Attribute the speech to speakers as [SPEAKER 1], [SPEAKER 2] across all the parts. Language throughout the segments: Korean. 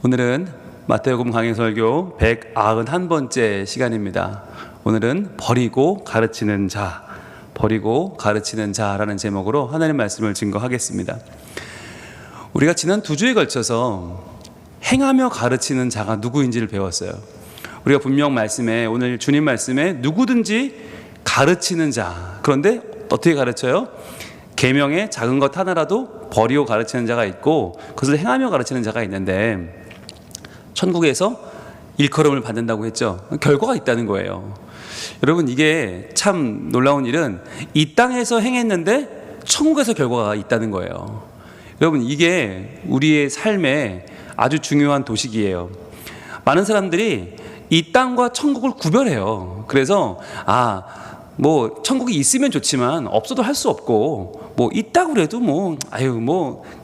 [SPEAKER 1] 오늘은 마태복음 강해 설교 191번째 시간입니다. 오늘은 버리고 가르치는 자, 버리고 가르치는 자라는 제목으로 하나님 말씀을 증거하겠습니다. 우리가 지난 2주에 걸쳐서 행하며 가르치는 자가 누구인지를 배웠어요. 우리가 분명 말씀에, 오늘 주님 말씀에 누구든지 가르치는 자, 그런데 어떻게 가르쳐요? 계명의 작은 것 하나라도 버리고 가르치는 자가 있고 그것을 행하며 가르치는 자가 있는데, 천국에서 일컬음을 받는다고 했죠. 결과가 있다는 거예요. 여러분, 이게 참 놀라운 일은 이 땅에서 행했는데 천국에서 결과가 있다는 거예요. 여러분, 이게 우리의 삶에 아주 중요한 도식이에요. 많은 사람들이 이 땅과 천국을 구별해요. 그래서 천국이 있으면 좋지만 없어도 할 수 없고, 있다고 그래도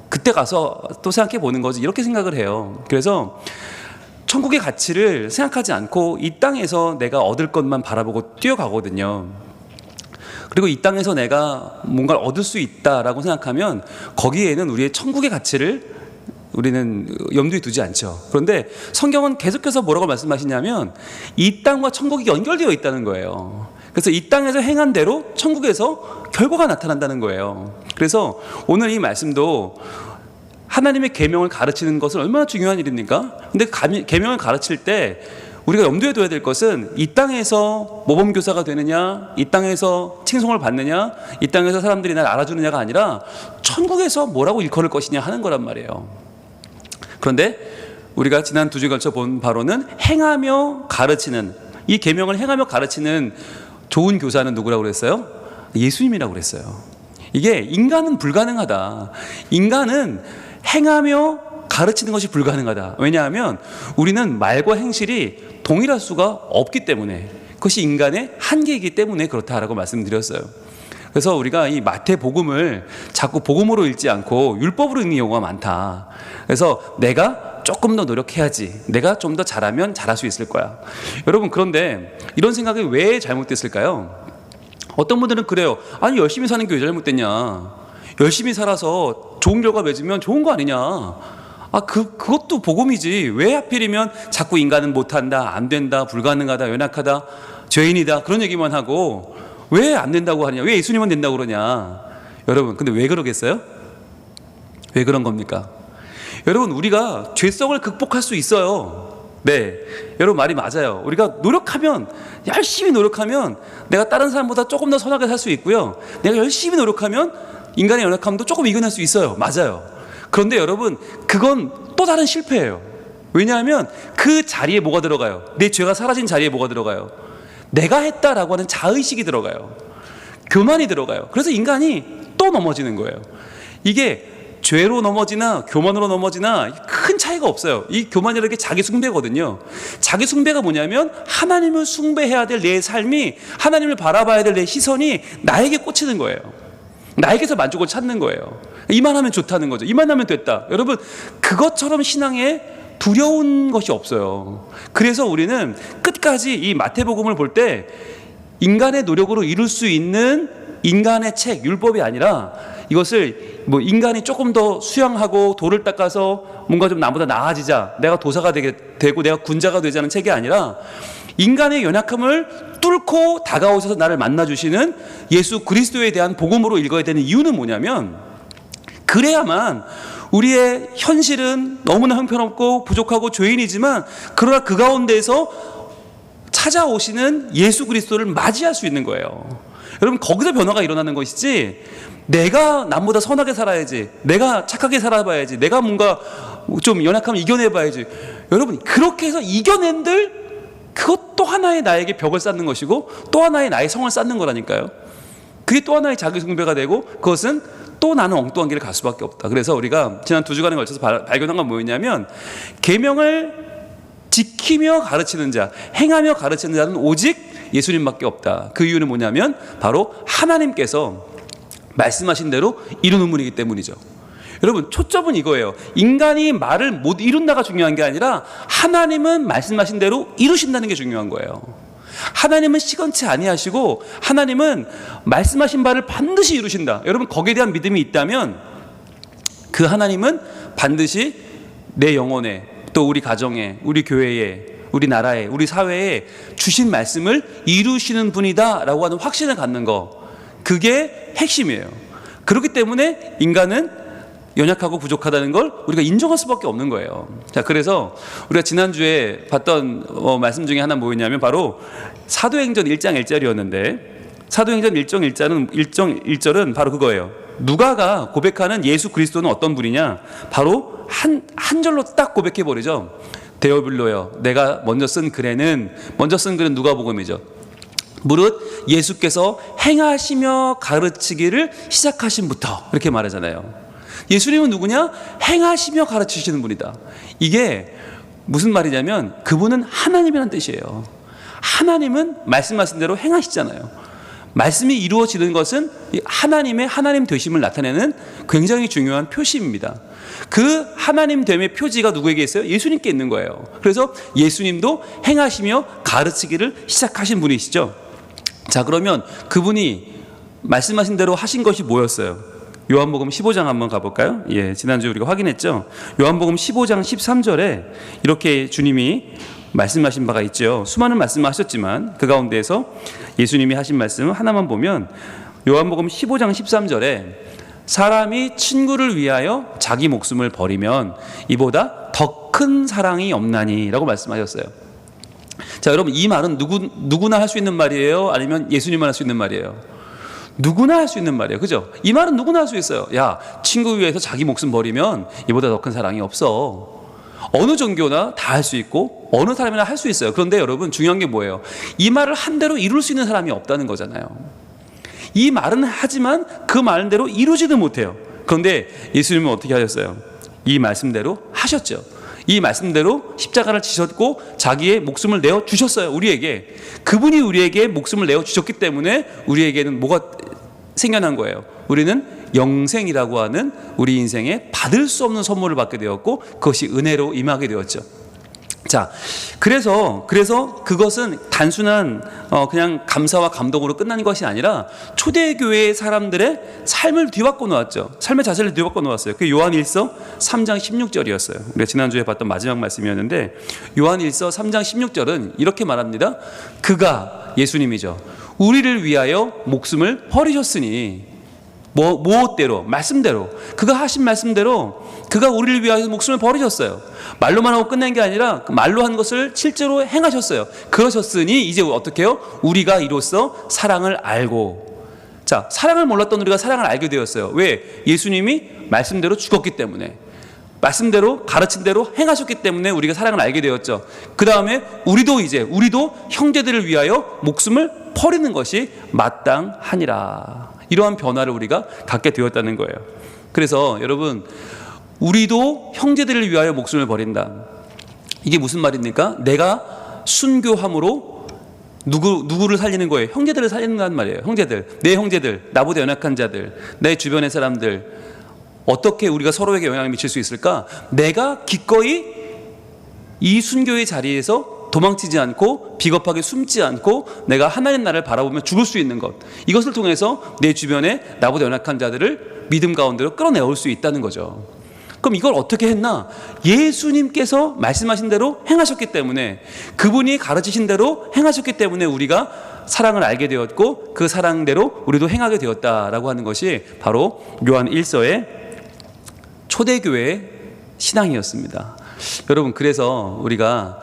[SPEAKER 1] 그때 가서 또 생각해 보는 거지, 이렇게 생각을 해요. 그래서 천국의 가치를 생각하지 않고 이 땅에서 내가 얻을 것만 바라보고 뛰어가거든요. 그리고 이 땅에서 내가 뭔가를 얻을 수 있다라고 생각하면 거기에는 우리의 천국의 가치를 우리는 염두에 두지 않죠. 그런데 성경은 계속해서 뭐라고 말씀하시냐면 이 땅과 천국이 연결되어 있다는 거예요. 그래서 이 땅에서 행한 대로 천국에서 결과가 나타난다는 거예요. 그래서 오늘 이 말씀도 하나님의 계명을 가르치는 것은 얼마나 중요한 일입니까? 근데 계명을 가르칠 때 우리가 염두에 둬야 될 것은 이 땅에서 모범교사가 되느냐, 이 땅에서 칭송을 받느냐, 이 땅에서 사람들이 날 알아주느냐가 아니라 천국에서 뭐라고 일컬을 것이냐 하는 거란 말이에요. 그런데 우리가 지난 2주에 걸쳐 본 바로는 행하며 가르치는, 이 계명을 행하며 가르치는 좋은 교사는 누구라고 그랬어요? 예수님이라고 그랬어요. 이게 인간은 불가능하다. 인간은 행하며 가르치는 것이 불가능하다. 왜냐하면 우리는 말과 행실이 동일할 수가 없기 때문에, 그것이 인간의 한계이기 때문에 그렇다라고 말씀드렸어요. 그래서 우리가 이 마태복음을 자꾸 복음으로 읽지 않고 율법으로 읽는 경우가 많다. 그래서 내가 조금 더 노력해야지, 내가 좀 더 잘하면 잘할 수 있을 거야. 여러분, 그런데 이런 생각이 왜 잘못됐을까요? 어떤 분들은 그래요. 아니, 열심히 사는 게 왜 잘못됐냐? 열심히 살아서 좋은 결과 맺으면 좋은 거 아니냐? 그것도 복음이지. 왜 하필이면 자꾸 인간은 못한다, 안 된다, 불가능하다, 연약하다, 죄인이다, 그런 얘기만 하고 왜 안 된다고 하냐? 왜 예수님은 된다고 그러냐? 여러분, 근데 왜 그러겠어요? 왜 그런 겁니까? 여러분, 우리가 죄성을 극복할 수 있어요. 네, 여러분 말이 맞아요. 우리가 노력하면, 열심히 노력하면 내가 다른 사람보다 조금 더 선하게 살 수 있고요, 내가 열심히 노력하면 인간의 연약함도 조금 이겨낼 수 있어요. 맞아요. 그런데 여러분, 그건 또 다른 실패예요. 왜냐하면 그 자리에 뭐가 들어가요? 내 죄가 사라진 자리에 뭐가 들어가요? 내가 했다라고 하는 자의식이 들어가요. 교만이 들어가요. 그래서 인간이 또 넘어지는 거예요. 이게 죄로 넘어지나 교만으로 넘어지나 큰 차이가 없어요. 이 교만이라는 게 자기 숭배거든요. 자기 숭배가 뭐냐면 하나님을 숭배해야 될 내 삶이, 하나님을 바라봐야 될 내 시선이 나에게 꽂히는 거예요. 나에게서 만족을 찾는 거예요. 이만하면 좋다는 거죠. 이만하면 됐다. 여러분, 그것처럼 신앙에 두려운 것이 없어요. 그래서 우리는 끝까지 이 마태복음을 볼 때 인간의 노력으로 이룰 수 있는 인간의 책, 율법이 아니라 이것을 인간이 조금 더 수양하고 돌을 닦아서 뭔가 좀 나보다 나아지자, 내가 도사가 되고 내가 군자가 되자는 책이 아니라 인간의 연약함을 뚫고 다가오셔서 나를 만나주시는 예수 그리스도에 대한 복음으로 읽어야 되는 이유는 뭐냐면, 그래야만 우리의 현실은 너무나 형편없고 부족하고 죄인이지만 그러나 그 가운데에서 찾아오시는 예수 그리스도를 맞이할 수 있는 거예요. 여러분, 거기서 변화가 일어나는 것이지, 내가 남보다 선하게 살아야지, 내가 착하게 살아봐야지, 내가 뭔가 좀 연약함을 이겨내봐야지. 여러분, 그렇게 해서 이겨낸들, 그것 또 하나의 나에게 벽을 쌓는 것이고 또 하나의 나의 성을 쌓는 거라니까요. 그게 또 하나의 자기 숭배가 되고, 그것은 또 나는 엉뚱한 길을 갈 수밖에 없다. 그래서 우리가 지난 2주간에 걸쳐서 발견한 건 뭐였냐면, 계명을 지키며 가르치는 자, 행하며 가르치는 자는 오직 예수님밖에 없다. 그 이유는 뭐냐면 바로 하나님께서 말씀하신 대로 이루는 분이기 때문이죠. 여러분, 초점은 이거예요. 인간이 말을 못 이룬다가 중요한 게 아니라 하나님은 말씀하신 대로 이루신다는 게 중요한 거예요. 하나님은 시건치 아니하시고 하나님은 말씀하신 바를 반드시 이루신다. 여러분, 거기에 대한 믿음이 있다면 그 하나님은 반드시 내 영혼에 또 우리 가정에, 우리 교회에, 우리 나라에, 우리 사회에 주신 말씀을 이루시는 분이다라고 하는 확신을 갖는 거, 그게 핵심이에요. 그렇기 때문에 인간은 연약하고 부족하다는 걸 우리가 인정할 수밖에 없는 거예요. 자, 그래서 우리가 지난주에 봤던 말씀 중에 하나 뭐였냐면 바로 사도행전 1장 1절이었는데, 사도행전 1장 1절은 바로 그거예요. 누가가 고백하는 예수 그리스도는 어떤 분이냐? 바로 한 절로 딱 고백해 버리죠. 데오빌로여, 내가 먼저 쓴 글은 누가복음이죠. 무릇 예수께서 행하시며 가르치기를 시작하신부터, 이렇게 말하잖아요. 예수님은 누구냐? 행하시며 가르치시는 분이다. 이게 무슨 말이냐면 그분은 하나님이라는 뜻이에요. 하나님은 말씀하신 대로 행하시잖아요. 말씀이 이루어지는 것은 하나님 되심을 나타내는 굉장히 중요한 표시입니다. 그 하나님됨의 표지가 누구에게 있어요? 예수님께 있는 거예요. 그래서 예수님도 행하시며 가르치기를 시작하신 분이시죠. 자, 그러면 그분이 말씀하신 대로 하신 것이 뭐였어요? 요한복음 15장 한번 가볼까요? 예, 지난주에 우리가 확인했죠. 요한복음 15장 13절에 이렇게 주님이 말씀하신 바가 있죠. 수많은 말씀을 하셨지만 그 가운데에서 예수님이 하신 말씀 하나만 보면 요한복음 15장 13절에 사람이 친구를 위하여 자기 목숨을 버리면 이보다 더 큰 사랑이 없나니 라고 말씀하셨어요. 자, 여러분, 이 말은 누구나 할 수 있는 말이에요? 아니면 예수님만 할 수 있는 말이에요? 누구나 할 수 있는 말이에요. 그죠? 이 말은 누구나 할 수 있어요. 야, 친구 위해서 자기 목숨 버리면 이보다 더 큰 사랑이 없어. 어느 종교나 다 할 수 있고 어느 사람이나 할 수 있어요. 그런데 여러분, 중요한 게 뭐예요? 이 말을 한 대로 이룰 수 있는 사람이 없다는 거잖아요. 이 말은 하지만 그 말대로 이루지도 못해요. 그런데 예수님은 어떻게 하셨어요? 이 말씀대로 하셨죠. 이 말씀대로 십자가를 지셨고 자기의 목숨을 내어 주셨어요. 우리에게. 그분이 우리에게 목숨을 내어 주셨기 때문에 우리에게는 뭐가 생겨난 거예요? 우리는 영생이라고 하는 우리 인생에 받을 수 없는 선물을 받게 되었고 그것이 은혜로 임하게 되었죠. 자, 그래서 그것은 단순한 그냥 감사와 감동으로 끝난 것이 아니라 초대교회의 사람들의 삶을 뒤바꿔 놓았죠. 삶의 자세를 뒤바꿔 놓았어요. 그게 요한일서 3장 16절이었어요. 우리가 지난주에 봤던 마지막 말씀이었는데 요한일서 3장 16절은 이렇게 말합니다. 그가, 예수님이죠, 우리를 위하여 목숨을 버리셨으니, 무엇대로? 말씀대로. 그가 하신 말씀대로 그가 우리를 위하여 목숨을 버리셨어요. 말로만 하고 끝낸 게 아니라 말로 한 것을 실제로 행하셨어요. 그러셨으니 이제 어떻게 해요? 우리가 이로써 사랑을 알고. 자, 사랑을 몰랐던 우리가 사랑을 알게 되었어요. 왜? 예수님이 말씀대로 죽었기 때문에, 말씀대로 가르친 대로 행하셨기 때문에 우리가 사랑을 알게 되었죠. 그 다음에 우리도 형제들을 위하여 목숨을 버리는 것이 마땅하니라. 이러한 변화를 우리가 갖게 되었다는 거예요. 그래서 여러분, 우리도 형제들을 위하여 목숨을 버린다. 이게 무슨 말입니까? 내가 순교함으로 누구를 살리는 거예요? 형제들을 살리는 말이에요. 형제들, 내 형제들, 나보다 연약한 자들, 내 주변의 사람들, 어떻게 우리가 서로에게 영향을 미칠 수 있을까? 내가 기꺼이 이 순교의 자리에서 도망치지 않고 비겁하게 숨지 않고 내가 하나님 나라를 바라보며 죽을 수 있는 것, 이것을 통해서 내 주변에 나보다 연약한 자들을 믿음 가운데로 끌어내올 수 있다는 거죠. 그럼 이걸 어떻게 했나? 예수님께서 말씀하신 대로 행하셨기 때문에, 그분이 가르치신 대로 행하셨기 때문에 우리가 사랑을 알게 되었고 그 사랑대로 우리도 행하게 되었다라고 하는 것이 바로 요한 1서의 초대교회의 신앙이었습니다. 여러분, 그래서 우리가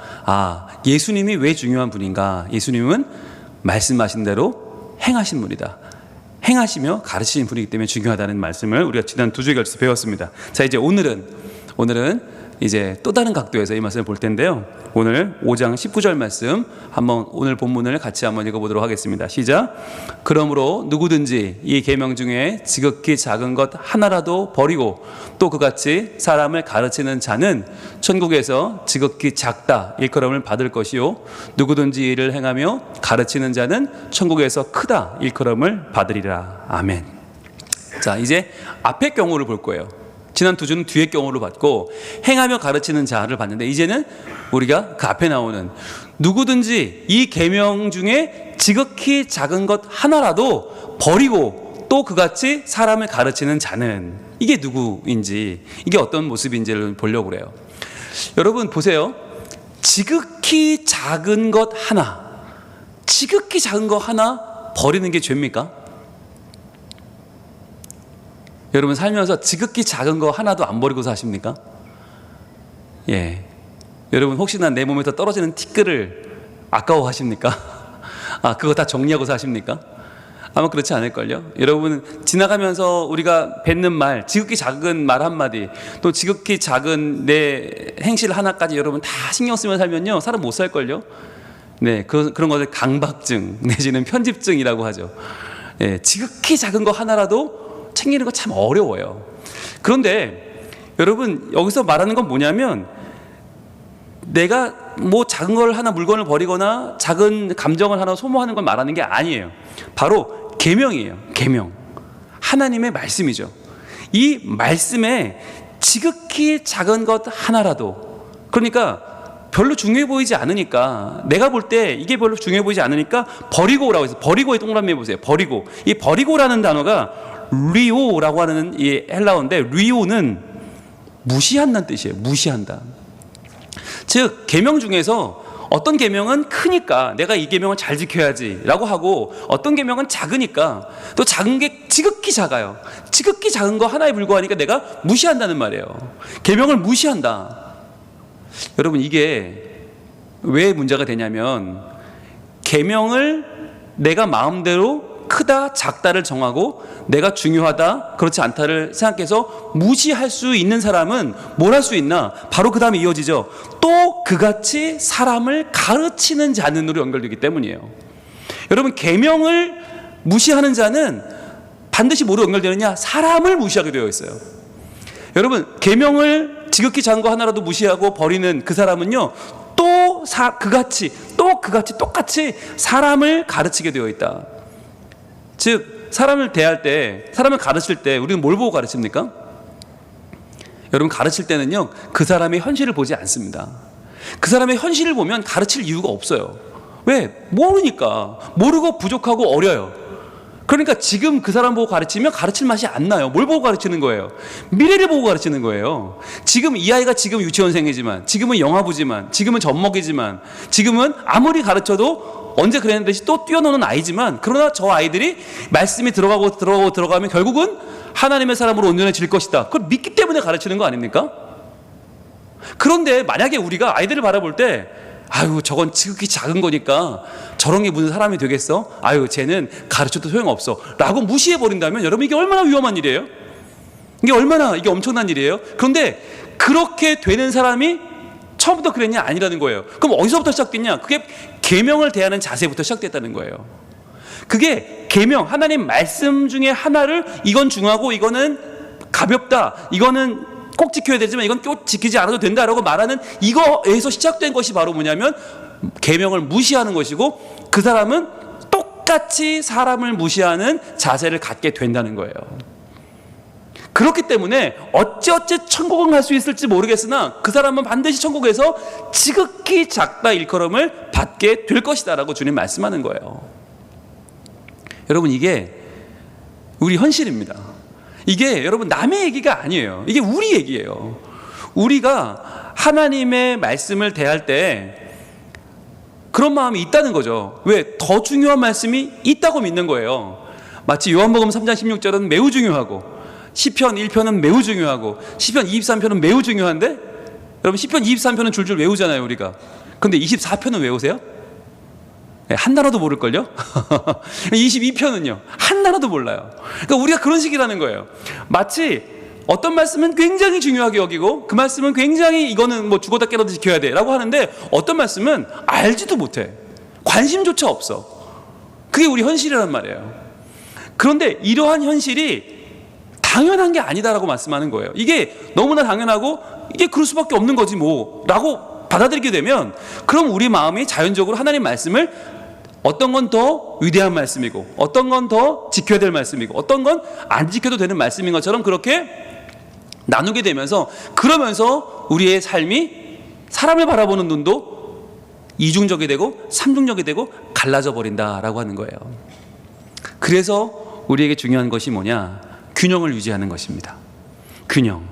[SPEAKER 1] 예수님이 왜 중요한 분인가? 예수님은 말씀하신 대로 행하신 분이다. 행하시며 가르치신 분이기 때문에 중요하다는 말씀을 우리가 지난 두 주에 걸쳐서 배웠습니다. 자, 이제 오늘은 이제 또 다른 각도에서 이 말씀을 볼 텐데요. 오늘 5장 19절 말씀 한번, 오늘 본문을 같이 한번 읽어보도록 하겠습니다. 시작. 그러므로 누구든지 이 계명 중에 지극히 작은 것 하나라도 버리고 또 그같이 사람을 가르치는 자는 천국에서 지극히 작다 일컬음을 받을 것이요, 누구든지 이를 행하며 가르치는 자는 천국에서 크다 일컬음을 받으리라. 아멘. 자, 이제 앞의 경우를 볼 거예요. 지난 두 주는 뒤의 경우를 봤고 행하며 가르치는 자를 봤는데, 이제는 우리가 그 앞에 나오는 누구든지 이 계명 중에 지극히 작은 것 하나라도 버리고 또 그같이 사람을 가르치는 자는, 이게 누구인지, 이게 어떤 모습인지를 보려고 그래요. 여러분 보세요. 지극히 작은 것 하나, 지극히 작은 것 하나 버리는 게 죄입니까? 여러분 살면서 지극히 작은 거 하나도 안 버리고 사십니까? 예. 여러분 혹시나 내 몸에서 떨어지는 티끌을 아까워하십니까? 그거 다 정리하고 사십니까? 아마 그렇지 않을걸요? 여러분 지나가면서 우리가 뱉는 말, 지극히 작은 말 한마디, 또 지극히 작은 내 행실 하나까지 여러분 다 신경 쓰면 살면요 사람 못 살걸요? 네, 그런 것을 강박증 내지는 편집증이라고 하죠. 예, 지극히 작은 거 하나라도 챙기는 거 참 어려워요. 그런데 여러분 여기서 말하는 건 뭐냐면, 내가 뭐 작은 걸 하나 물건을 버리거나 작은 감정을 하나 소모하는 걸 말하는 게 아니에요. 바로 계명이에요. 계명. 하나님의 말씀이죠. 이 말씀에 지극히 작은 것 하나라도, 그러니까 별로 중요해 보이지 않으니까, 내가 볼 때 이게 별로 중요해 보이지 않으니까 버리고라고 해서, 버리고에 동그라미 해보세요. 버리고. 이 버리고라는 단어가 리오라고 하는 이 헬라어인데, 리오는 무시한다는 뜻이에요. 무시한다. 즉 계명 중에서 어떤 계명은 크니까 내가 이 계명을 잘 지켜야지 라고 하고, 어떤 계명은 작으니까, 또 작은 게 지극히 작아요. 지극히 작은 거 하나에 불과하니까 내가 무시한다는 말이에요. 계명을 무시한다. 여러분 이게 왜 문제가 되냐면, 계명을 내가 마음대로 크다 작다를 정하고 내가 중요하다 그렇지 않다를 생각해서 무시할 수 있는 사람은 뭘 할 수 있나? 바로 그 다음에 이어지죠. 또 그같이 사람을 가르치는 자는으로 연결되기 때문이에요. 여러분 계명을 무시하는 자는 반드시 뭐로 연결되느냐? 사람을 무시하게 되어 있어요. 여러분 계명을 지극히 작은 거 하나라도 무시하고 버리는 그 사람은요, 또 그같이 똑같이 사람을 가르치게 되어 있다. 즉 사람을 대할 때, 사람을 가르칠 때 우리는 뭘 보고 가르칩니까? 여러분 가르칠 때는요 그 사람의 현실을 보지 않습니다. 그 사람의 현실을 보면 가르칠 이유가 없어요. 왜? 모르니까. 모르고 부족하고 어려요. 그러니까 지금 그 사람 보고 가르치면 가르칠 맛이 안 나요. 뭘 보고 가르치는 거예요? 미래를 보고 가르치는 거예요. 지금 이 아이가 지금 유치원생이지만, 지금은 영아부지만, 지금은 젖먹이지만, 지금은 아무리 가르쳐도 언제 그랬는 듯이 또 뛰어노는 아이지만, 그러나 저 아이들이 말씀이 들어가면 결국은 하나님의 사람으로 온전해질 것이다. 그걸 믿기 때문에 가르치는 거 아닙니까? 그런데 만약에 우리가 아이들을 바라볼 때, 아유 저건 지극히 작은 거니까 저런 게 무슨 사람이 되겠어? 아유 쟤는 가르쳐도 소용없어 라고 무시해버린다면, 여러분 이게 얼마나 위험한 일이에요? 이게 엄청난 일이에요. 그런데 그렇게 되는 사람이 처음부터 그랬냐? 아니라는 거예요. 그럼 어디서부터 시작됐냐? 그게 계명을 대하는 자세부터 시작됐다는 거예요. 그게 계명, 하나님 말씀 중에 하나를, 이건 중하고 이거는 가볍다, 이거는 꼭 지켜야 되지만 이건 꼭 지키지 않아도 된다라고 말하는 이거에서 시작된 것이 바로 뭐냐면 계명을 무시하는 것이고, 그 사람은 똑같이 사람을 무시하는 자세를 갖게 된다는 거예요. 그렇기 때문에 어찌어찌 천국은 갈 수 있을지 모르겠으나 그 사람은 반드시 천국에서 지극히 작다 일컬음을 받게 될 것이다 라고 주님 말씀하는 거예요. 여러분 이게 우리 현실입니다. 이게 여러분 남의 얘기가 아니에요. 이게 우리 얘기예요. 우리가 하나님의 말씀을 대할 때 그런 마음이 있다는 거죠. 왜? 더 중요한 말씀이 있다고 믿는 거예요. 마치 요한복음 3장 16절은 매우 중요하고, 시편 1편은 매우 중요하고, 시편 23편은 매우 중요한데, 여러분 시편 23편은 줄줄 외우잖아요 우리가. 근데 24편은 외우세요? 네, 한 단어도 모를걸요? 22편은요 한 단어도 몰라요. 그러니까 우리가 그런 식이라는 거예요. 마치 어떤 말씀은 굉장히 중요하게 여기고, 그 말씀은 굉장히 이거는 뭐 죽었다 깨어나도 지켜야 돼 라고 하는데, 어떤 말씀은 알지도 못해. 관심조차 없어. 그게 우리 현실이란 말이에요. 그런데 이러한 현실이 당연한 게 아니다라고 말씀하는 거예요. 이게 너무나 당연하고 이게 그럴 수밖에 없는 거지 뭐 라고 받아들이게 되면, 그럼 우리 마음이 자연적으로 하나님 말씀을 어떤 건 더 위대한 말씀이고, 어떤 건 더 지켜야 될 말씀이고, 어떤 건 안 지켜도 되는 말씀인 것처럼 그렇게 나누게 되면서, 그러면서 우리의 삶이 사람을 바라보는 눈도 이중적이 되고 삼중적이 되고 갈라져 버린다라고 하는 거예요. 그래서 우리에게 중요한 것이 뭐냐? 균형을 유지하는 것입니다. 균형.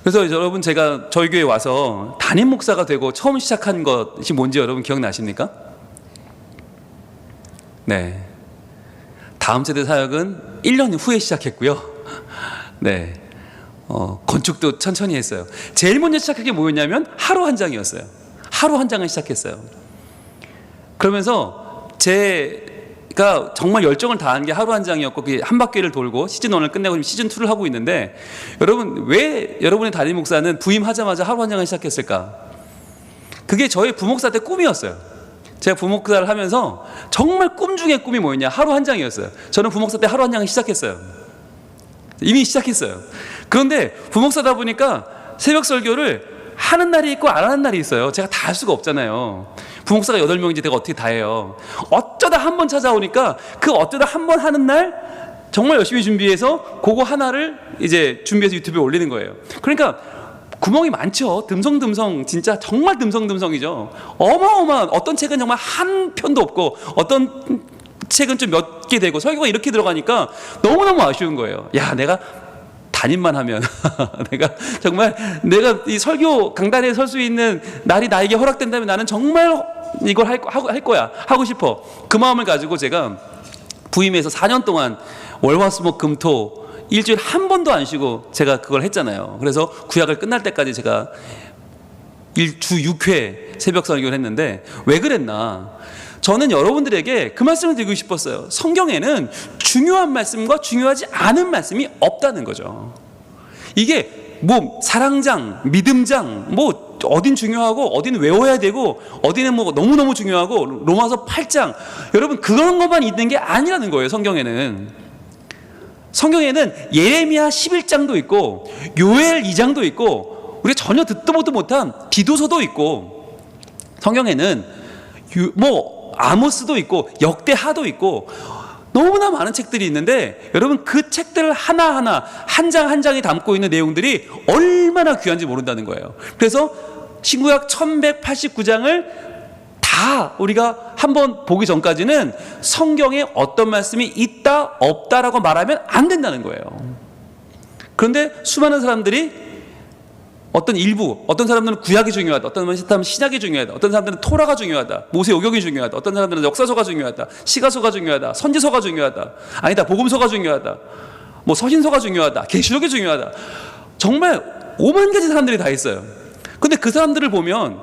[SPEAKER 1] 그래서 여러분, 제가 저희 교회 와서 담임 목사가 되고 처음 시작한 것이 뭔지 여러분 기억나십니까? 네. 다음 세대 사역은 1년 후에 시작했고요. 네. 건축도 천천히 했어요. 제일 먼저 시작한 게 뭐였냐면 하루 한 장이었어요. 하루 한 장을 시작했어요. 그러면서 제가 정말 열정을 다한 게 하루 한 장이었고, 그게 한 바퀴를 돌고 시즌 1을 끝내고 시즌 2를 하고 있는데, 여러분, 왜 여러분의 담임 목사는 부임하자마자 하루 한 장을 시작했을까? 그게 저희 부목사 때 꿈이었어요. 제가 부목사를 하면서 정말 꿈 중에 꿈이 뭐였냐? 하루 한 장이었어요. 저는 부목사 때 하루 한 장을 시작했어요. 이미 시작했어요. 그런데 부목사다 보니까 새벽 설교를 하는 날이 있고 안 하는 날이 있어요. 제가 다 할 수가 없잖아요. 부목사가 8명인지 내가 어떻게 다 해요. 어쩌다 한 번 찾아오니까 그 어쩌다 한 번 하는 날 정말 열심히 준비해서 그거 하나를 이제 준비해서 유튜브에 올리는 거예요. 그러니까 구멍이 많죠. 듬성듬성, 진짜 정말 듬성듬성이죠. 어마어마한, 어떤 책은 정말 한 편도 없고 어떤 책은 좀 몇 개 되고 설교가 이렇게 들어가니까 너무너무 아쉬운 거예요. 야, 내가 담임만 하면 내가 이 설교 강단에 설 수 있는 날이 나에게 허락된다면 나는 정말 이걸 할 거야, 하고 싶어. 그 마음을 가지고 제가 부임해서 4년 동안 월화수목금토 일주일 한 번도 안 쉬고 제가 그걸 했잖아요. 그래서 구약을 끝날 때까지 제가 주 6회 새벽 설교를 했는데, 왜 그랬나? 저는 여러분들에게 그 말씀을 드리고 싶었어요. 성경에는 중요한 말씀과 중요하지 않은 말씀이 없다는 거죠. 이게 뭐 사랑장, 믿음장, 뭐 어딘 중요하고 어딘 외워야 되고 어디는 뭐 너무너무 중요하고 로마서 8장, 여러분 그런 것만 있는 게 아니라는 거예요. 성경에는 예레미야 11장도 있고 요엘 2장도 있고 우리가 전혀 듣도 보도 못한 디도서도 있고, 성경에는 뭐 아모스도 있고 역대하도 있고 너무나 많은 책들이 있는데, 여러분 그 책들 하나하나 한 장 한 장이 담고 있는 내용들이 얼마나 귀한지 모른다는 거예요. 그래서 신구약 1189장을 다 우리가 한번 보기 전까지는 성경에 어떤 말씀이 있다 없다라고 말하면 안 된다는 거예요. 그런데 수많은 사람들이 어떤 사람들은 구약이 중요하다, 어떤 사람들은 신약이 중요하다, 어떤 사람들은 토라가 중요하다, 모세오경이 중요하다, 어떤 사람들은 역사서가 중요하다, 시가서가 중요하다, 선지서가 중요하다, 아니다 복음서가 중요하다, 뭐 서신서가 중요하다, 계시록이 중요하다, 정말 5만 가지 사람들이 다 있어요. 근데 그 사람들을 보면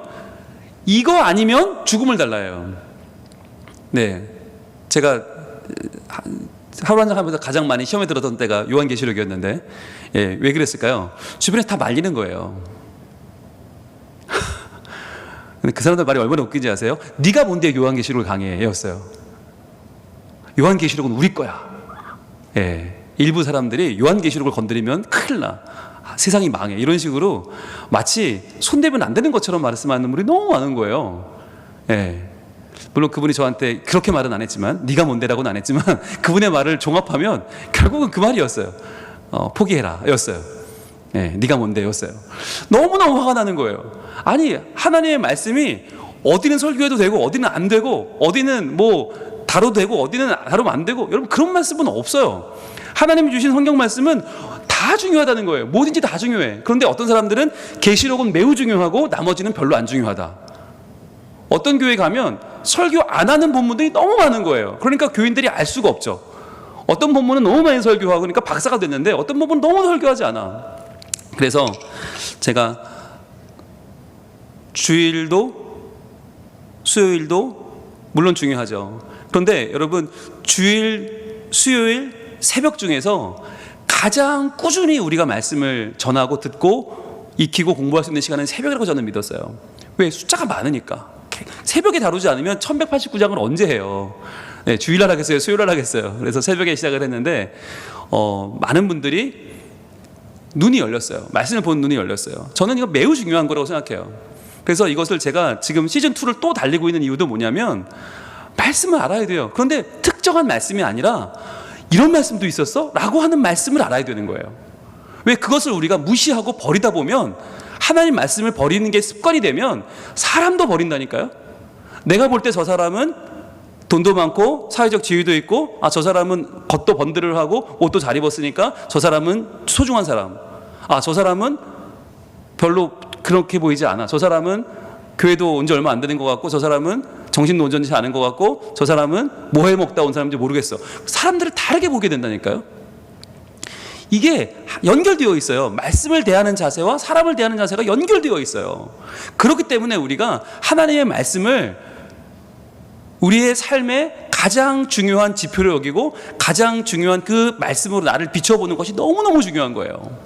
[SPEAKER 1] 이거 아니면 죽음을 달라요. 네, 제가 하루 한 장 하면서 가장 많이 시험에 들었던 때가 요한계시록이었는데, 예, 왜 그랬을까요? 주변에서 다 말리는 거예요. 근데 그 사람들 말이 얼마나 웃긴지 아세요? 네가 뭔데 요한계시록을 강의해? 였어요. 요한계시록은 우리 거야. 예, 일부 사람들이 요한계시록을 건드리면 큰일 나, 세상이 망해, 이런 식으로 마치 손대면 안 되는 것처럼 말씀하는 분이 너무 많은 거예요. 예. 물론 그분이 저한테 그렇게 말은 안 했지만, 네가 뭔데라고는 안 했지만 그분의 말을 종합하면 결국은 그 말이었어요. 포기해라 였어요. 네, 네가 뭔데 였어요. 너무너무 화가 나는 거예요. 아니, 하나님의 말씀이 어디는 설교해도 되고 어디는 안 되고 어디는 뭐 다뤄도 되고 어디는 다루면 안 되고, 여러분 그런 말씀은 없어요. 하나님이 주신 성경 말씀은 다 중요하다는 거예요. 뭐든지 다 중요해. 그런데 어떤 사람들은 계시록은 매우 중요하고 나머지는 별로 안 중요하다. 어떤 교회 가면 설교 안 하는 본문들이 너무 많은 거예요. 그러니까 교인들이 알 수가 없죠. 어떤 본문은 너무 많이 설교하고 그러니까 박사가 됐는데 어떤 본문은 너무 설교하지 않아. 그래서 제가 주일도 수요일도 물론 중요하죠. 그런데 여러분, 주일, 수요일, 새벽 중에서 가장 꾸준히 우리가 말씀을 전하고 듣고 익히고 공부할 수 있는 시간은 새벽이라고 저는 믿었어요. 왜? 숫자가 많으니까. 새벽에 다루지 않으면 1189장을 언제 해요? 네, 주일날 하겠어요? 수요일날 하겠어요? 그래서 새벽에 시작을 했는데 많은 분들이 눈이 열렸어요. 말씀을 보는 눈이 열렸어요. 저는 이거 매우 중요한 거라고 생각해요. 그래서 이것을 제가 지금 시즌2를 또 달리고 있는 이유도 뭐냐면, 말씀을 알아야 돼요. 그런데 특정한 말씀이 아니라 이런 말씀도 있었어? 라고 하는 말씀을 알아야 되는 거예요. 왜? 그것을 우리가 무시하고 버리다 보면, 하나님 말씀을 버리는 게 습관이 되면 사람도 버린다니까요. 내가 볼 때 저 사람은 돈도 많고 사회적 지위도 있고, 저 사람은 겉도 번들을 하고 옷도 잘 입었으니까 저 사람은 소중한 사람, 저 사람은 별로 그렇게 보이지 않아. 저 사람은 교회도 온 지 얼마 안 되는 것 같고, 저 사람은 정신도 온전치 않은 것 같고, 저 사람은 뭐 해 먹다 온 사람인지 모르겠어. 사람들을 다르게 보게 된다니까요. 이게 연결되어 있어요. 말씀을 대하는 자세와 사람을 대하는 자세가 연결되어 있어요. 그렇기 때문에 우리가 하나님의 말씀을 우리의 삶의 가장 중요한 지표로 여기고 가장 중요한 그 말씀으로 나를 비춰보는 것이 너무너무 중요한 거예요.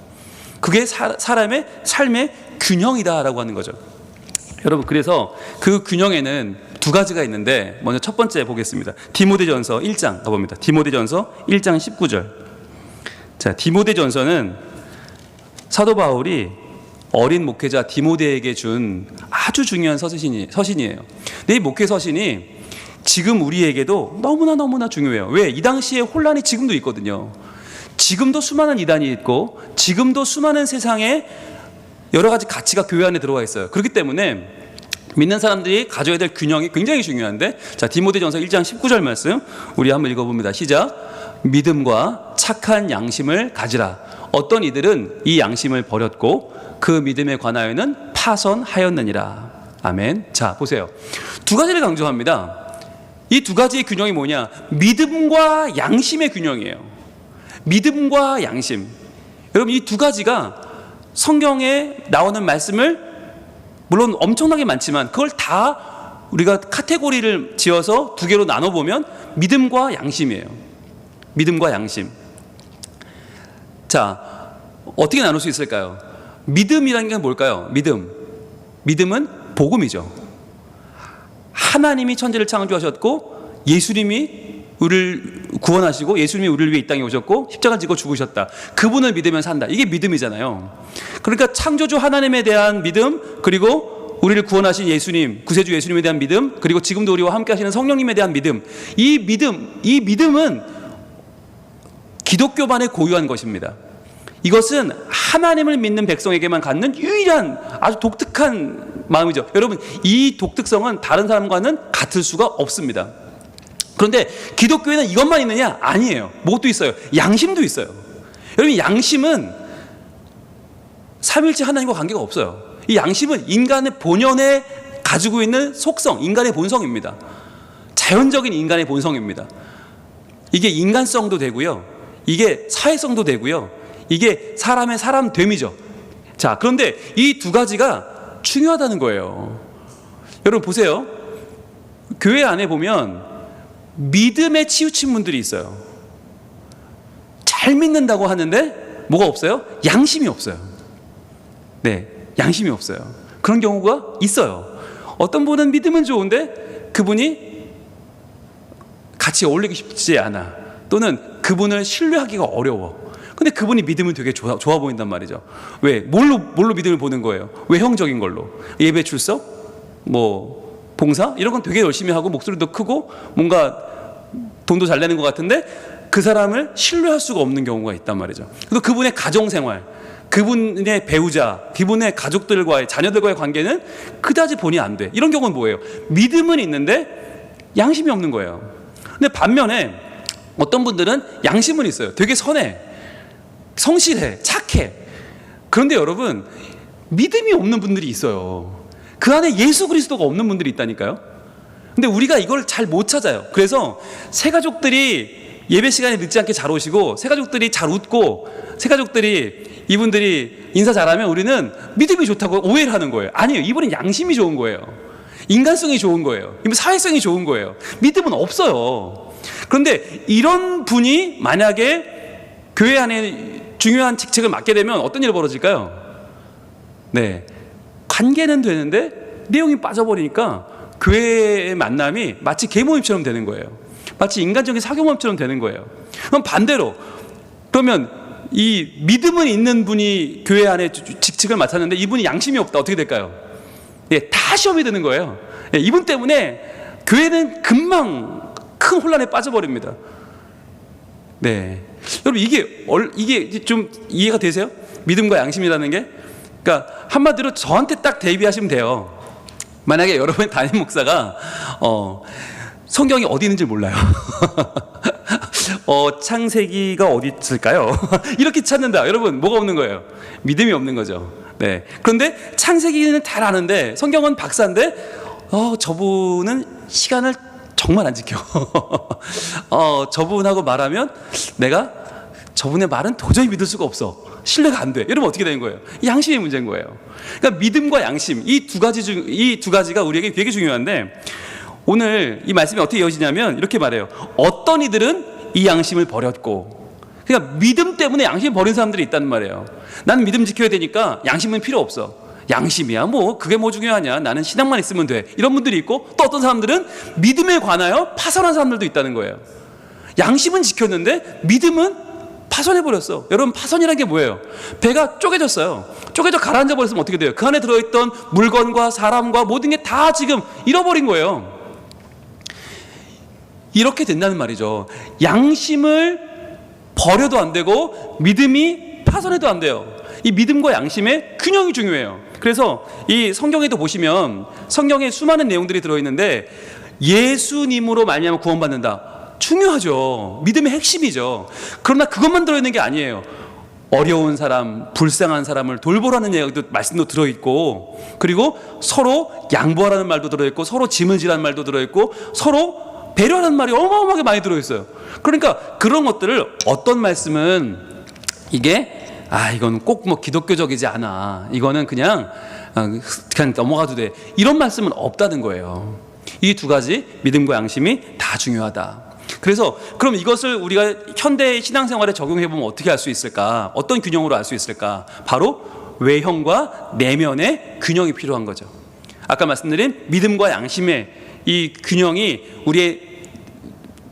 [SPEAKER 1] 그게 사람의 삶의 균형이다라고 하는 거죠. 여러분, 그래서 그 균형에는 두 가지가 있는데, 먼저 첫 번째 보겠습니다. 디모데전서 1장 가봅니다. 디모데전서 1장 19절. 자, 디모데전서는 사도 바울이 어린 목회자 디모데에게 준 아주 중요한 서신이에요. 근데 이 목회 서신이 지금 우리에게도 너무나 중요해요. 왜? 이 당시에 혼란이 지금도 있거든요. 지금도 수많은 이단이 있고, 지금도 수많은 세상에 여러 가지 가치가 교회 안에 들어와 있어요. 그렇기 때문에 믿는 사람들이 가져야 될 균형이 굉장히 중요한데, 자, 디모데전서 1장 19절 말씀 우리 한번 읽어봅니다. 시작. 믿음과 착한 양심을 가지라. 어떤 이들은 이 양심을 버렸고 그 믿음에 관하여는 파선하였느니라. 아멘. 자, 보세요. 두 가지를 강조합니다. 이 두 가지의 균형이 뭐냐? 믿음과 양심의 균형이에요. 믿음과 양심. 여러분, 이 두 가지가 성경에 나오는 말씀을 물론 엄청나게 많지만 그걸 다 우리가 카테고리를 지어서 두 개로 나눠보면 믿음과 양심이에요. 믿음과 양심. 자, 어떻게 나눌 수 있을까요? 믿음이라는 게 뭘까요? 믿음은 복음이죠. 하나님이 천지를 창조하셨고 예수님이 우리를 구원하시고 예수님이 우리를 위해 이 땅에 오셨고 십자가를 지고 죽으셨다. 그분을 믿으면 산다. 이게 믿음이잖아요. 그러니까 창조주 하나님에 대한 믿음, 그리고 우리를 구원하신 예수님, 구세주 예수님에 대한 믿음, 그리고 지금도 우리와 함께 하시는 성령님에 대한 믿음. 이 믿음은 기독교만의 고유한 것입니다. 이것은 하나님을 믿는 백성에게만 갖는 유일한 아주 독특한 마음이죠. 여러분, 이 독특성은 다른 사람과는 같을 수가 없습니다. 그런데 기독교에는 이것만 있느냐? 아니에요. 무엇도 있어요. 양심도 있어요. 여러분, 양심은 삼일째 하나님과 관계가 없어요. 이 양심은 인간의 본연에 가지고 있는 속성, 인간의 본성입니다. 자연적인 인간의 본성입니다. 이게 인간성도 되고요, 이게 사회성도 되고요, 이게 사람의 사람됨이죠. 자, 그런데 이 두 가지가 중요하다는 거예요. 여러분 보세요. 교회 안에 보면 믿음에 치우친 분들이 있어요. 잘 믿는다고 하는데 뭐가 없어요? 양심이 없어요. 네, 양심이 없어요. 그런 경우가 있어요. 어떤 분은 믿음은 좋은데 그분이 같이 어울리기 쉽지 않아. 또는 그분을 신뢰하기가 어려워. 근데 그분이 믿음은 되게 좋아 보인단 말이죠. 왜? 뭘로 믿음을 보는 거예요? 외형적인 걸로. 예배 출석, 뭐 봉사 이런 건 되게 열심히 하고 목소리도 크고 뭔가 돈도 잘 내는 것 같은데 그 사람을 신뢰할 수가 없는 경우가 있단 말이죠. 그리고 그분의 가정생활, 그분의 배우자, 그분의 가족들과의 자녀들과의 관계는 그다지 본이 안 돼. 이런 경우는 뭐예요? 믿음은 있는데 양심이 없는 거예요. 근데 반면에 어떤 분들은 양심은 있어요. 되게 선해, 성실해, 착해. 그런데 여러분, 믿음이 없는 분들이 있어요. 그 안에 예수 그리스도가 없는 분들이 있다니까요. 근데 우리가 이걸 잘 못 찾아요. 그래서 새가족들이 예배 시간에 늦지 않게 잘 오시고, 새가족들이 잘 웃고, 새가족들이 이분들이 인사 잘하면 우리는 믿음이 좋다고 오해를 하는 거예요. 아니에요. 이분은 양심이 좋은 거예요. 인간성이 좋은 거예요. 이분 사회성이 좋은 거예요. 믿음은 없어요. 그런데 이런 분이 만약에 교회 안에 중요한 직책을 맡게 되면 어떤 일이 벌어질까요? 네, 관계는 되는데 내용이 빠져버리니까 교회의 만남이 마치 계모임처럼 되는 거예요. 마치 인간적인 사교모임처럼 되는 거예요. 그럼 반대로, 그러면 이 믿음은 있는 분이 교회 안에 직책을 맡았는데 이분이 양심이 없다. 어떻게 될까요? 예, 다 시험이 드는 거예요. 예, 이분 때문에 교회는 금방 큰 혼란에 빠져버립니다. 네, 여러분 이게 좀 이해가 되세요? 믿음과 양심이라는 게, 그러니까 한마디로 저한테 딱 대비하시면 돼요. 만약에 여러분의 담임 목사가 성경이 어디 있는지 몰라요. 창세기가 어디 있을까요? 이렇게 찾는다. 여러분, 뭐가 없는 거예요? 믿음이 없는 거죠. 네. 그런데 창세기는 잘 아는데 성경은 박사인데 저분은 시간을 정말 안 지켜. 저분하고 말하면 내가 저분의 말은 도저히 믿을 수가 없어. 신뢰가 안 돼. 이러면 어떻게 되는 거예요? 양심의 문제인 거예요. 그러니까 믿음과 양심 이 두 가지가 우리에게 되게 중요한데 오늘 이 말씀이 어떻게 이어지냐면 이렇게 말해요. 어떤 이들은 이 양심을 버렸고, 그러니까 믿음 때문에 양심 버린 사람들이 있다는 말이에요. 나는 믿음 지켜야 되니까 양심은 필요 없어. 양심이야 뭐 그게 뭐 중요하냐, 나는 신앙만 있으면 돼, 이런 분들이 있고, 또 어떤 사람들은 믿음에 관하여 파선한 사람들도 있다는 거예요. 양심은 지켰는데 믿음은 파선해버렸어. 여러분, 파선이라는 게 뭐예요? 배가 쪼개졌어요. 쪼개져 가라앉아 버렸으면 어떻게 돼요? 그 안에 들어있던 물건과 사람과 모든 게 다 지금 잃어버린 거예요. 이렇게 된다는 말이죠. 양심을 버려도 안 되고 믿음이 파선해도 안 돼요. 이 믿음과 양심의 균형이 중요해요. 그래서 이 성경에도 보시면 성경에 수많은 내용들이 들어있는데 예수님으로 말미암아 구원받는다, 중요하죠. 믿음의 핵심이죠. 그러나 그것만 들어있는 게 아니에요. 어려운 사람, 불쌍한 사람을 돌보라는 얘기도, 말씀도 들어있고, 그리고 서로 양보하라는 말도 들어있고, 서로 짐을 지라는 말도 들어있고, 서로 배려하는 말이 어마어마하게 많이 들어있어요. 그러니까 그런 것들을 어떤 말씀은 이게 이건 꼭 뭐 기독교적이지 않아, 이거는 그냥 넘어가도 돼, 이런 말씀은 없다는 거예요. 이 두 가지 믿음과 양심이 다 중요하다. 그래서 그럼 이것을 우리가 현대 신앙생활에 적용해 보면 어떻게 할 수 있을까? 어떤 균형으로 할 수 있을까? 바로 외형과 내면의 균형이 필요한 거죠. 아까 말씀드린 믿음과 양심의 이 균형이 우리의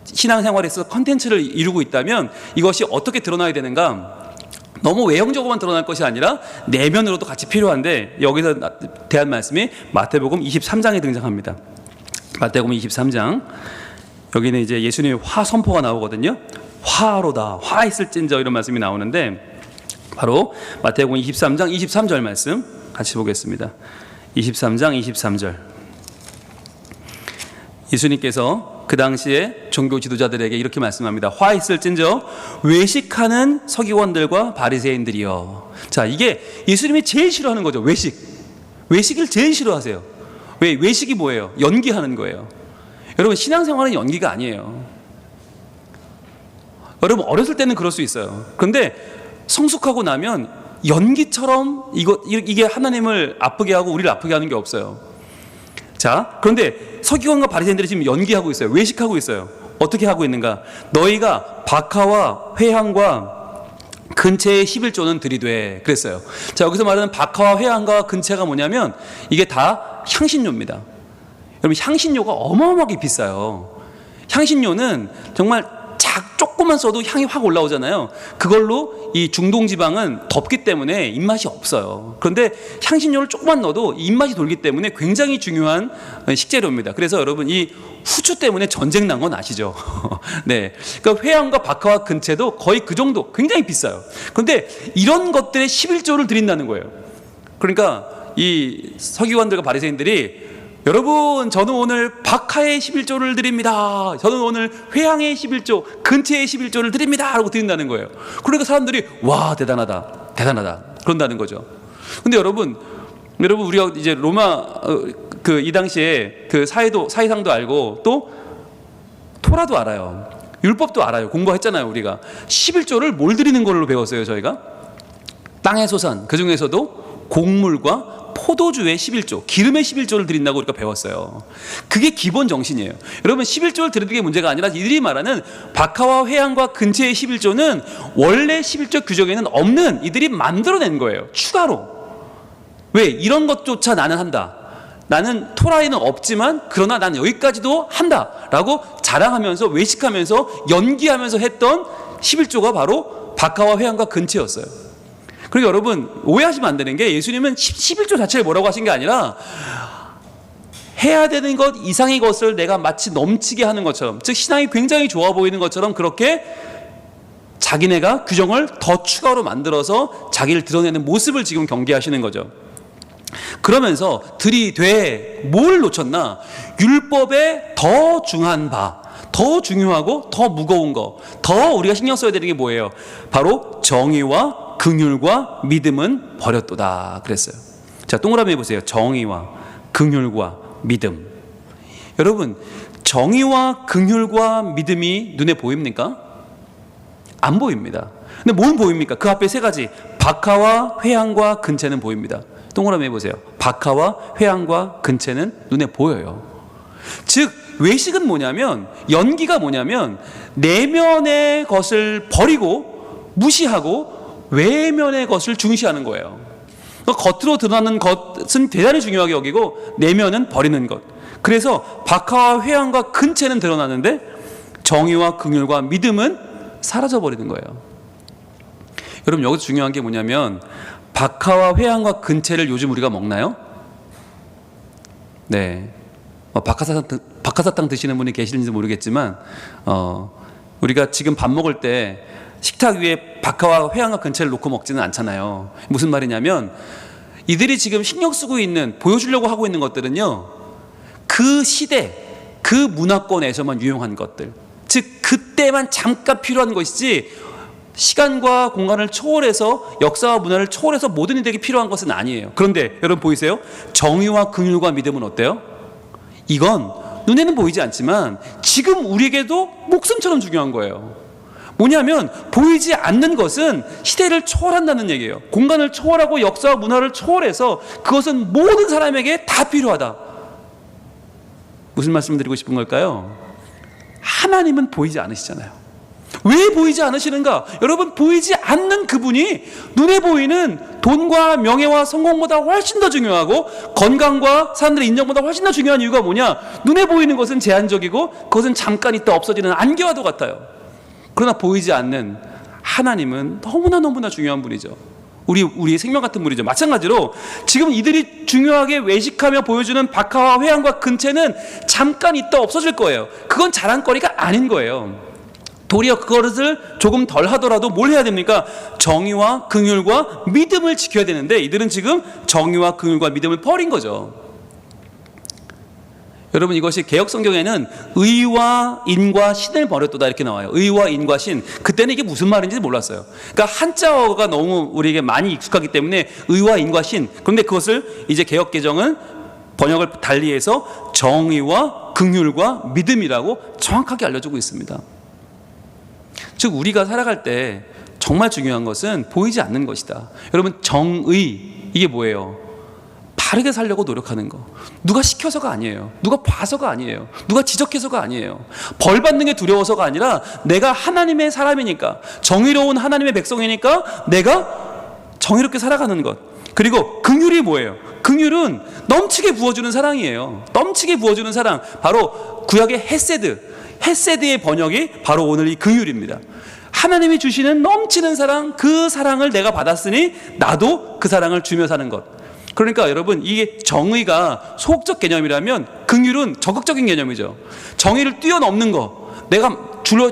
[SPEAKER 1] 신앙생활에서 컨텐츠를 이루고 있다면 이것이 어떻게 드러나야 되는가? 너무 외형적으로만 드러날 것이 아니라 내면으로도 같이 필요한데, 여기서 대한 말씀이 마태복음 23장에 등장합니다. 마태복음 23장, 여기는 이제 예수님의 화 선포가 나오거든요. 화로다, 화 있을진저, 이런 말씀이 나오는데 바로 마태복음 23장 23절 말씀 같이 보겠습니다. 23장 23절. 예수님께서 그 당시에 종교 지도자들에게 이렇게 말씀합니다. 화 있을진저 외식하는 서기관들과 바리새인들이여. 자, 이게 예수님이 제일 싫어하는 거죠. 외식을 제일 싫어하세요. 왜? 외식이 뭐예요? 연기하는 거예요. 여러분, 신앙생활은 연기가 아니에요. 여러분, 어렸을 때는 그럴 수 있어요. 그런데 성숙하고 나면 연기처럼 이게 하나님을 아프게 하고 우리를 아프게 하는 게 없어요. 자, 그런데 서기관과 바리새인들이 지금 연기하고 있어요. 외식하고 있어요. 어떻게 하고 있는가? 너희가 박하와 회향과 근체의 11조는 들이되, 그랬어요. 자, 여기서 말하는 박하와 회향과 근체가 뭐냐면 이게 다 향신료입니다. 여러분, 향신료가 어마어마하게 비싸요. 향신료는 정말 조금만 써도 향이 확 올라오잖아요. 그걸로 이 중동 지방은 덥기 때문에 입맛이 없어요. 그런데 향신료를 조금만 넣어도 입맛이 돌기 때문에 굉장히 중요한 식재료입니다. 그래서 여러분, 이 후추 때문에 전쟁 난 건 아시죠? 네. 그러니까 회향과 박하와 근체도 거의 그 정도, 굉장히 비싸요. 그런데 이런 것들에 11조를 드린다는 거예요. 그러니까 이 서기관들과 바리새인들이, 여러분, 저는 오늘 박하의 11조를 드립니다. 저는 오늘 회향의 11조, 근체의 11조를 드립니다. 라고 드린다는 거예요. 그러니까 사람들이 와, 대단하다, 대단하다, 그런다는 거죠. 근데 여러분, 우리가 이제 로마 이 당시에 그 사회상도 알고 또 토라도 알아요. 율법도 알아요. 공부했잖아요. 우리가 11조를 뭘 드리는 걸로 배웠어요. 저희가 땅의 소산, 그 중에서도 곡물과 포도주의 11조, 기름의 11조를 드린다고 우리가 배웠어요. 그게 기본 정신이에요. 여러분, 11조를 드리는 게 문제가 아니라 이들이 말하는 박하와 회향과 근체의 11조는 원래 11조 규정에는 없는, 이들이 만들어낸 거예요. 추가로. 왜? 이런 것조차 나는 한다. 나는 토라에는 없지만 그러나 난 여기까지도 한다 라고 자랑하면서, 외식하면서, 연기하면서 했던 11조가 바로 박하와 회향과 근체였어요. 그리고 여러분, 오해하시면 안 되는 게, 예수님은 11조 자체를 뭐라고 하신 게 아니라 해야 되는 것 이상의 것을 내가 마치 넘치게 하는 것처럼, 즉 신앙이 굉장히 좋아 보이는 것처럼 그렇게 자기네가 규정을 더 추가로 만들어서 자기를 드러내는 모습을 지금 경계하시는 거죠. 그러면서 들이되 뭘 놓쳤나? 율법에 더 중한 바, 더 중요하고 더 무거운 거, 더 우리가 신경 써야 되는 게 뭐예요? 바로 정의와 긍휼과 믿음은 버렸도다 그랬어요. 자, 동그라미 해보세요. 정의와 긍휼과 믿음. 여러분, 정의와 긍휼과 믿음이 눈에 보입니까? 안 보입니다. 근데 뭘 보입니까? 그 앞에 세 가지, 박하와 회항과 근체는 보입니다. 동그라미 해보세요. 박하와 회항과 근체는 눈에 보여요. 즉 외식은 뭐냐면, 연기가 뭐냐면 내면의 것을 버리고 무시하고 외면의 것을 중시하는 거예요. 겉으로 드러나는 것은 대단히 중요하게 여기고 내면은 버리는 것. 그래서 박하와 회항과 근체는 드러나는데 정의와 긍휼과 믿음은 사라져버리는 거예요. 여러분, 여기서 중요한 게 뭐냐면 박하와 회항과 근체를 요즘 우리가 먹나요? 네. 박하사탕 드시는 분이 계시는지 모르겠지만 우리가 지금 밥 먹을 때 식탁 위에 박하와 회항과 근체를 놓고 먹지는 않잖아요. 무슨 말이냐면 이들이 지금 신경 쓰고 있는, 보여주려고 하고 있는 것들은요, 그 시대, 그 문화권에서만 유용한 것들, 즉 그때만 잠깐 필요한 것이지 시간과 공간을 초월해서, 역사와 문화를 초월해서 모든 이들에게 필요한 것은 아니에요. 그런데 여러분 보이세요? 정의와 긍휼과 믿음은 어때요? 이건 눈에는 보이지 않지만 지금 우리에게도 목숨처럼 중요한 거예요. 뭐냐면 보이지 않는 것은 시대를 초월한다는 얘기예요. 공간을 초월하고 역사와 문화를 초월해서 그것은 모든 사람에게 다 필요하다. 무슨 말씀을 드리고 싶은 걸까요? 하나님은 보이지 않으시잖아요. 왜 보이지 않으시는가? 여러분, 보이지 않는 그분이 눈에 보이는 돈과 명예와 성공보다 훨씬 더 중요하고 건강과 사람들의 인정보다 훨씬 더 중요한 이유가 뭐냐? 눈에 보이는 것은 제한적이고 그것은 잠깐 있다 없어지는 안개와도 같아요. 그러나 보이지 않는 하나님은 너무나 중요한 분이죠. 우리의 생명 같은 분이죠. 마찬가지로 지금 이들이 중요하게 외식하며 보여주는 박하와 회항과 근체는 잠깐 있다 없어질 거예요. 그건 자랑거리가 아닌 거예요. 도리어 그것을 조금 덜 하더라도 뭘 해야 됩니까? 정의와 긍휼과 믿음을 지켜야 되는데 이들은 지금 정의와 긍휼과 믿음을 버린 거죠. 여러분, 이것이 개역 성경에는 의와 인과 신을 버렸도다 이렇게 나와요. 의와 인과 신. 그때는 이게 무슨 말인지 몰랐어요. 그러니까 한자어가 너무 우리에게 많이 익숙하기 때문에 의와 인과 신. 그런데 그것을 이제 개역 개정은 번역을 달리해서 정의와 긍휼과 믿음이라고 정확하게 알려주고 있습니다. 즉 우리가 살아갈 때 정말 중요한 것은 보이지 않는 것이다. 여러분, 정의, 이게 뭐예요? 바르게 살려고 노력하는 거. 누가 시켜서가 아니에요. 누가 봐서가 아니에요. 누가 지적해서가 아니에요. 벌 받는 게 두려워서가 아니라 내가 하나님의 사람이니까, 정의로운 하나님의 백성이니까 내가 정의롭게 살아가는 것. 그리고 긍휼이 뭐예요? 긍휼은 넘치게 부어주는 사랑이에요. 넘치게 부어주는 사랑. 바로 구약의 헤세드의 번역이 바로 오늘 이 긍휼입니다. 하나님이 주시는 넘치는 사랑, 그 사랑을 내가 받았으니 나도 그 사랑을 주며 사는 것. 그러니까 여러분, 이게 정의가 소극적 개념이라면 긍휼은 적극적인 개념이죠. 정의를 뛰어넘는 거, 내가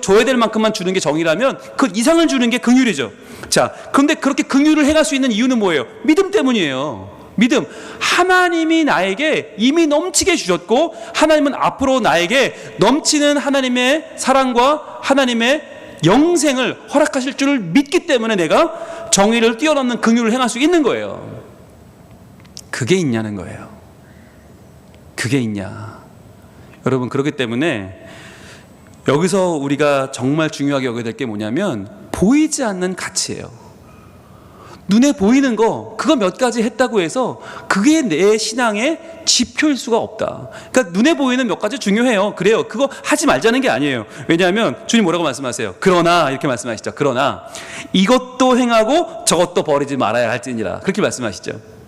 [SPEAKER 1] 줘야 될 만큼만 주는 게 정의라면 그 이상을 주는 게 긍휼이죠. 자, 그런데 그렇게 긍휼을 행할 수 있는 이유는 뭐예요? 믿음 때문이에요. 믿음. 하나님이 나에게 이미 넘치게 주셨고 하나님은 앞으로 나에게 넘치는 하나님의 사랑과 하나님의 영생을 허락하실 줄을 믿기 때문에 내가 정의를 뛰어넘는 긍휼을 행할 수 있는 거예요. 그게 있냐는 거예요. 그게 있냐. 여러분, 그렇기 때문에 여기서 우리가 정말 중요하게 여겨야 될 게 뭐냐면 보이지 않는 가치예요. 눈에 보이는 거, 그거 몇 가지 했다고 해서 그게 내 신앙의 지표일 수가 없다. 그러니까 눈에 보이는 몇 가지 중요해요. 그래요. 그거 하지 말자는 게 아니에요. 왜냐하면 주님 뭐라고 말씀하세요? 그러나, 이렇게 말씀하시죠. 그러나 이것도 행하고 저것도 버리지 말아야 할지니라. 그렇게 말씀하시죠.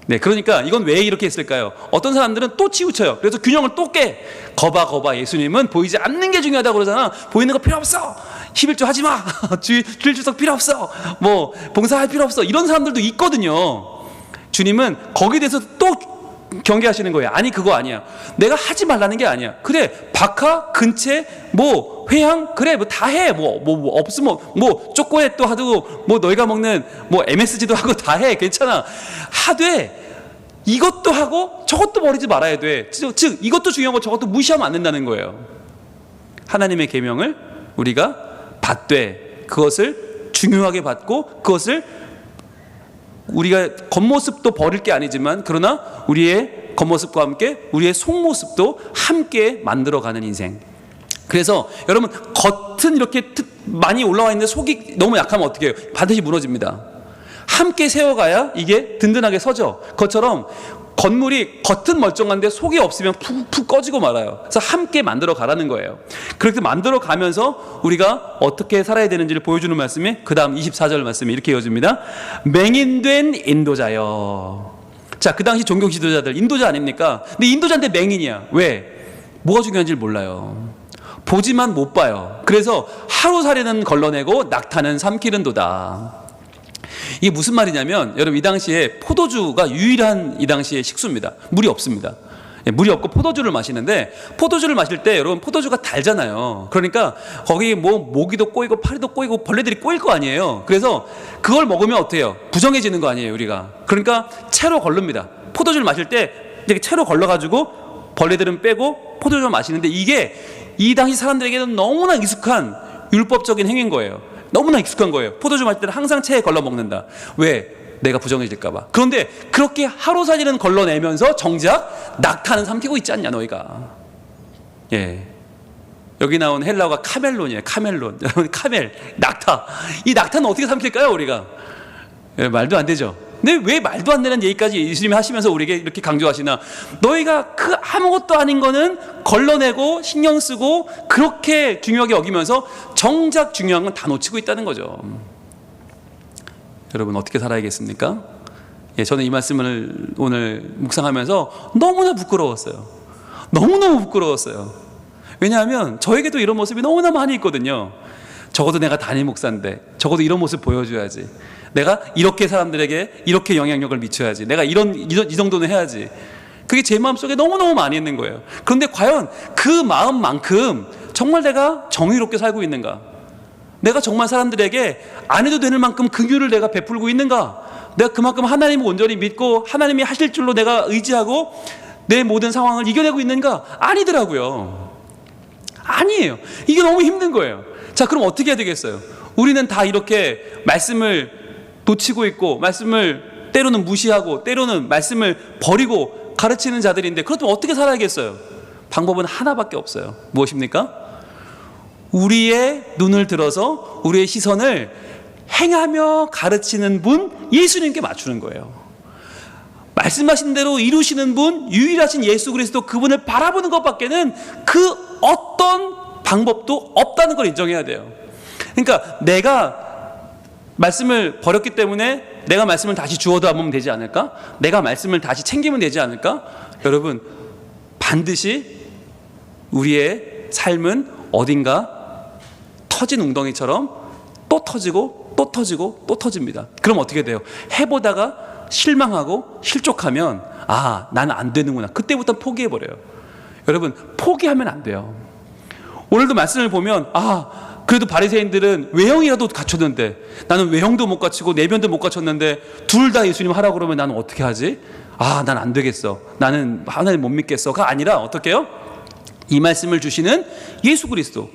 [SPEAKER 1] 네, 그러니까 이건 왜 이렇게 했을까요? 어떤 사람들은 또 치우쳐요. 그래서 균형을 또 깨. 거봐 예수님은 보이지 않는 게 중요하다고 그러잖아. 보이는 거 필요 없어. 11조 하지 마. 주일 주석 필요 없어. 뭐 봉사할 필요 없어. 이런 사람들도 있거든요. 주님은 거기에 대해서 또 경계하시는 거예요. 아니, 그거 아니야. 내가 하지 말라는 게 아니야. 그래, 박하, 근체, 뭐 회항, 그래, 뭐 다 해. 뭐 없으면 뭐 초콜릿도 하고 뭐 너희가 먹는 뭐 MSG도 하고 다 해. 괜찮아. 하되 이것도 하고 저것도 버리지 말아야 돼. 즉 이것도 중요하고 저것도 무시하면 안 된다는 거예요. 하나님의 계명을 우리가 받되 그것을 중요하게 받고 그것을 우리가 겉모습도 버릴 게 아니지만 그러나 우리의 겉모습과 함께 우리의 속모습도 함께 만들어가는 인생. 그래서 여러분 겉은 이렇게 많이 올라와 있는데 속이 너무 약하면 어떻게 해요? 반드시 무너집니다. 함께 세워가야 이게 든든하게 서죠. 그것처럼 건물이 겉은 멀쩡한데 속이 없으면 푹 꺼지고 말아요. 그래서 함께 만들어 가라는 거예요. 그렇게 만들어 가면서 우리가 어떻게 살아야 되는지를 보여주는 말씀이 그 다음 24절 말씀이 이렇게 이어집니다. 맹인된 인도자여. 자, 그 당시 종교 지도자들 인도자 아닙니까? 근데 인도자인데 맹인이야. 왜? 뭐가 중요한지 몰라요. 보지만 못 봐요. 그래서 하루살이는 걸러내고 낙타는 삼키는도다. 이게 무슨 말이냐면 여러분 이 당시에 포도주가 유일한 이 당시의 식수입니다. 물이 없습니다. 물이 없고 포도주를 마시는데 포도주를 마실 때 여러분 포도주가 달잖아요. 그러니까 거기 뭐 모기도 꼬이고 파리도 꼬이고 벌레들이 꼬일 거 아니에요. 그래서 그걸 먹으면 어때요? 부정해지는 거 아니에요 우리가. 그러니까 채로 걸릅니다. 포도주를 마실 때 이렇게 채로 걸러가지고 벌레들은 빼고 포도주를 마시는데 이게 이 당시 사람들에게는 너무나 익숙한 율법적인 행위인 거예요. 너무나 익숙한 거예요. 포도주 마실 때는 항상 체에 걸러 먹는다. 왜? 내가 부정해질까 봐. 그런데 그렇게 하루살이는 걸러내면서 정작 낙타는 삼키고 있지 않냐 너희가. 예. 여기 나온 헬라어가 카멜론이에요. 카멜론. 여러분 카멜, 낙타. 이 낙타는 어떻게 삼킬까요 우리가? 예, 말도 안 되죠. 근데 왜 말도 안 되는 얘기까지 예수님이 하시면서 우리에게 이렇게 강조하시나? 너희가 그 아무것도 아닌 거는 걸러내고 신경 쓰고 그렇게 중요하게 여기면서 정작 중요한 건 다 놓치고 있다는 거죠. 여러분 어떻게 살아야겠습니까? 예, 저는 이 말씀을 오늘 묵상하면서 너무나 부끄러웠어요. 너무너무 부끄러웠어요. 왜냐하면 저에게도 이런 모습이 너무나 많이 있거든요. 적어도 내가 담임 목사인데 적어도 이런 모습 보여줘야지. 내가 이렇게 사람들에게 이렇게 영향력을 미쳐야지. 내가 이 정도는 해야지. 그게 제 마음속에 너무너무 많이 있는 거예요. 그런데 과연 그 마음만큼 정말 내가 정의롭게 살고 있는가? 내가 정말 사람들에게 안 해도 되는 만큼 긍휼을 내가 베풀고 있는가? 내가 그만큼 하나님을 온전히 믿고 하나님이 하실 줄로 내가 의지하고 내 모든 상황을 이겨내고 있는가? 아니더라고요. 아니에요. 이게 너무 힘든 거예요. 자, 그럼 어떻게 해야 되겠어요? 우리는 다 이렇게 말씀을 놓치고 있고 말씀을 때로는 무시하고 때로는 말씀을 버리고 가르치는 자들인데 그렇다면 어떻게 살아야겠어요? 방법은 하나밖에 없어요. 무엇입니까? 우리의 눈을 들어서 우리의 시선을 행하며 가르치는 분 예수님께 맞추는 거예요. 말씀하신 대로 이루시는 분 유일하신 예수 그리스도 그분을 바라보는 것밖에는 그 어떤 방법도 없다는 걸 인정해야 돼요. 그러니까 내가 말씀을 버렸기 때문에 내가 말씀을 다시 주워도 안 보면 되지 않을까? 내가 말씀을 다시 챙기면 되지 않을까? 여러분 반드시 우리의 삶은 어딘가 터진 웅덩이처럼 또 터지고 또 터지고 또 터집니다. 그럼 어떻게 돼요? 해보다가 실망하고 실족하면 아 나는 안 되는구나. 그때부터 포기해버려요. 여러분 포기하면 안 돼요. 오늘도 말씀을 보면 그래도 바리새인들은 외형이라도 갖췄는데 나는 외형도 못 갖추고 내면도 못 갖췄는데 둘 다 예수님 하라고 그러면 나는 어떻게 하지? 난 안 되겠어. 나는 하나님 못 믿겠어가 아니라 어떻게 해요? 이 말씀을 주시는 예수 그리스도.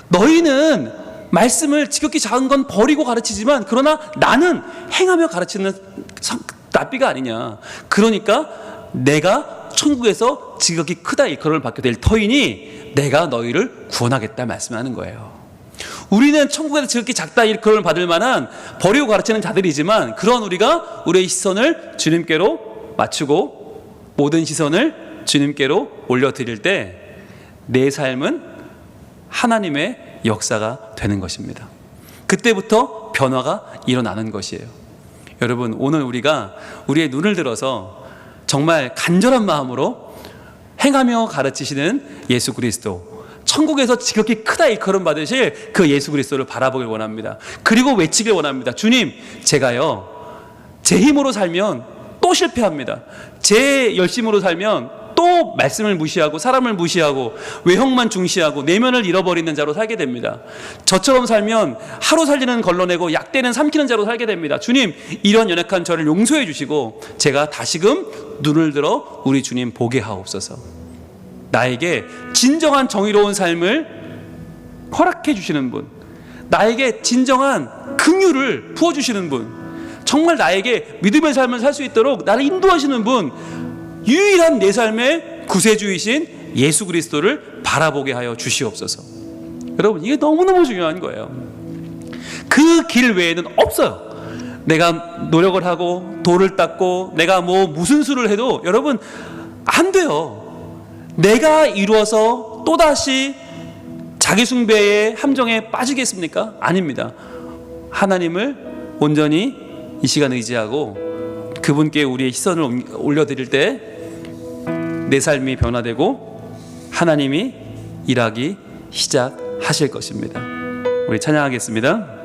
[SPEAKER 1] 너희는 말씀을 지극히 작은 건 버리고 가르치지만 그러나 나는 행하며 가르치는 납비가 아니냐. 그러니까 내가 천국에서 지극히 크다 일컬음을 받게 될 터이니 내가 너희를 구원하겠다 말씀하는 거예요. 우리는 천국에서 지극히 작다 일컬음을 받을 만한 버리고 가르치는 자들이지만 그런 우리가 우리의 시선을 주님께로 맞추고 모든 시선을 주님께로 올려드릴 때 내 삶은 하나님의 역사가 되는 것입니다. 그때부터 변화가 일어나는 것이에요. 여러분 오늘 우리가 우리의 눈을 들어서 정말 간절한 마음으로 행하며 가르치시는 예수 그리스도 천국에서 지극히 크다 일컬음 받으실 그 예수 그리스도를 바라보길 원합니다. 그리고 외치길 원합니다. 주님 제가요 제 힘으로 살면 또 실패합니다. 제 열심으로 살면 또 말씀을 무시하고 사람을 무시하고 외형만 중시하고 내면을 잃어버리는 자로 살게 됩니다. 저처럼 살면 하루 살리는 걸러내고 약대는 삼키는 자로 살게 됩니다. 주님 이런 연약한 저를 용서해 주시고 제가 다시금 눈을 들어 우리 주님 보게 하옵소서. 나에게 진정한 정의로운 삶을 허락해 주시는 분, 나에게 진정한 긍휼을 부어주시는 분, 정말 나에게 믿음의 삶을 살 수 있도록 나를 인도하시는 분, 유일한 내 삶의 구세주이신 예수 그리스도를 바라보게 하여 주시옵소서. 여러분, 이게 너무너무 중요한 거예요. 그 길 외에는 없어요. 내가 노력을 하고 돌을 닦고 내가 무슨 수를 해도 여러분 안 돼요. 내가 이루어서 또다시 자기 숭배의 함정에 빠지겠습니까? 아닙니다. 하나님을 온전히 이 시간 의지하고 그분께 우리의 시선을 올려드릴 때 내 삶이 변화되고 하나님이 일하기 시작하실 것입니다. 우리 찬양하겠습니다.